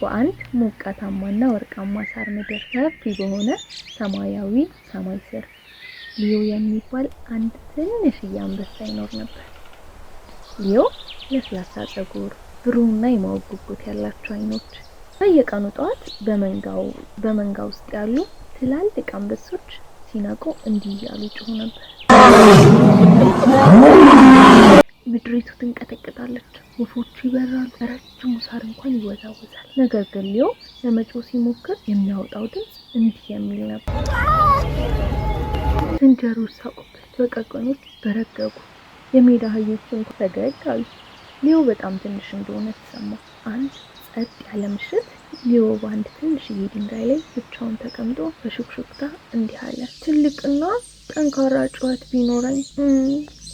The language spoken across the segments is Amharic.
በአንድ ሞቃታማና ወርቃማ ሳር ምድር ሰፊ በሆነ ሰማያዊ ሰማይ ስር ሊዮ የሚባል አንድ ትንሽዬ አንበሳ ይኖር ነበር። ሊዮ ለስላሳ ፀጉር፣ ብሩህና የማወቅ ጉጉት ያላቸው አይኖች። በየቀኑ ጠዋት በመንጋ ውስጥ ያሉ ትላልቅ አንበሶች ሲነቁ እንዲህ እያሉ ይጮሁ ነበር። ምድሪቱ ትንቀጠቀጣለች፣ ወፎቹ ይበራሉ፣ ረጅሙ ሳር እንኳን ይወዛወዛል። ነገር ግን ሊዮ ለመጮህ ሲሞክር የሚያወጣው ድምፅ እንዲህ የሚል ነበር። ዝንጀሮዎች ሳቁበት፣ በቀቀኖች በረገጉ፣ የሜዳ አህዮች እንኳን ፈገግ አሉ። ሊዮ በጣም ትንሽ እንደሆነ ተሰማው። አንድ ጸጥ ያለ ምሽት ሊዮ በአንድ ትንሽዬ ድንጋይ ላይ ብቻውን ተቀምጦ በሹክሹክታ እንዲህ አለ። ትልቅና ጠንካራ ጩኸት ቢኖረኝ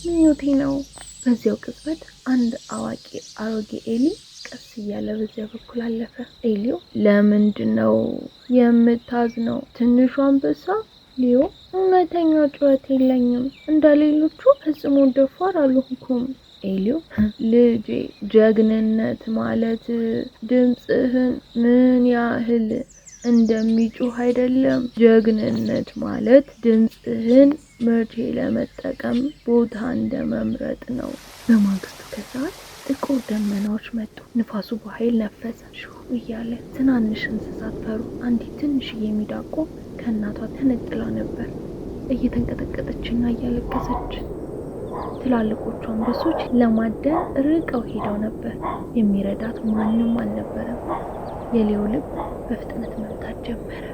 ምኞቴ ነው። በዚያው ቅጽበት አንድ አሮጌ ኤሊ ቀስ እያለ በዚያ በኩል አለፈ። ኤሊዮ ለምንድን ነው የምታዝነው ትንሹ አንበሳ? ሊዮ እውነተኛ ጩኸት የለኝም፣ እንደሌሎቹ ፈጽሞ ደፋር አልሆንኩም። ኤሊዮ ልጄ፣ ጀግንነት ማለት ድምፅህን ምን ያህል እንደሚጮህ አይደለም። ጀግንነት ማለት ድምፅህን መቼ ለመጠቀም ቦታ እንደመምረጥ ነው። በማግስቱ ከሰዓት ጥቁር ደመናዎች መጡ። ንፋሱ በኃይል ነፈሰ እያለ። ትናንሽ እንስሳት ፈሩ። አንዲት ትንሽዬ ሚዳቆ ከእናቷ ተነጥላ ነበር፣ እየተንቀጠቀጠችና እያለቀሰች። ትላልቆቹ አንበሶች ለማደን ርቀው ሄደው ነበር። የሚረዳት ማንም አልነበረም። የሊዮ ልብ በፍጥነት መምታት ጀመረ።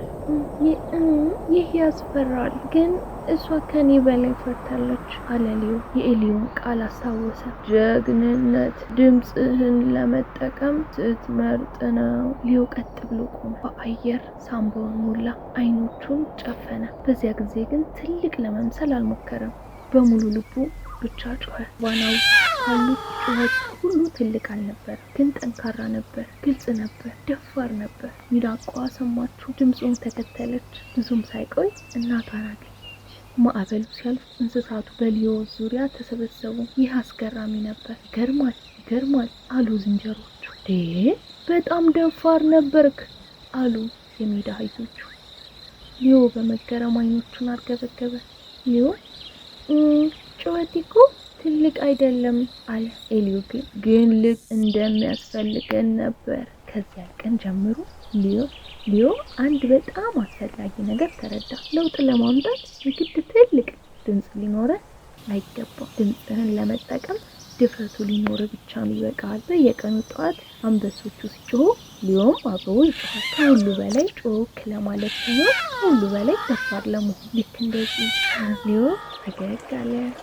ይህ ያስፈራል፣ ግን እሷ ከኔ በላይ ፈርታለች አለ ሊዮ። የኤሊዮን ቃል አስታወሰ። ጀግንነት ድምፅህን ለመጠቀም ስትመርጥ ነው። ሊዮ ቀጥ ብሎ ቆመ። በአየር ሳምባውን ሞላ፣ አይኖቹን ጨፈነ። በዚያ ጊዜ ግን ትልቅ ለመምሰል አልሞከረም። በሙሉ ልቡ ብቻ ጮኸ። ዋናው ካሉት ጩኸት ሁሉ ትልቅ አልነበር፣ ግን ጠንካራ ነበር፣ ግልጽ ነበር፣ ደፋር ነበር። ሚዳቋ ሰማችው፣ ድምፁን ተከተለች። ብዙም ሳይቆይ እናቷን አገኘች። ማዕበሉ ሲያልፍ እንስሳቱ በሊዮ ዙሪያ ተሰበሰቡ። ይህ አስገራሚ ነበር። ይገርማል አሉ ዝንጀሮቹ። በጣም ደፋር ነበርክ አሉ የሜዳ አህዮቹ። ሊዮ በመገረም አይኖቹን አርገበገበ። ሊዮ ጩኸቴ እኮ ትልቅ አይደለም አለ። ኤሊዮ ግን ልብ እንደሚያስፈልገን ነበር። ከዚያ ቀን ጀምሮ ሊዮ አንድ በጣም አስፈላጊ ነገር ተረዳ። ለውጥ ለማምጣት የግድ ትልቅ ድምፅ ሊኖረን አይገባም። ድምፅህን ለመጠቀም ድፍረቱ ሊኖር ብቻ ይበቃል። በየቀኑ ጠዋት አንበሶቹ ሲጮሁ ሊዮም አብሮ ይጮሃል። ከሁሉ በላይ ጮክ ለማለት ሳይሆን ከሁሉ በላይ ደፋር ለመሆን። ልክ እንደዚህ ሊዮ ፈገግ አለ።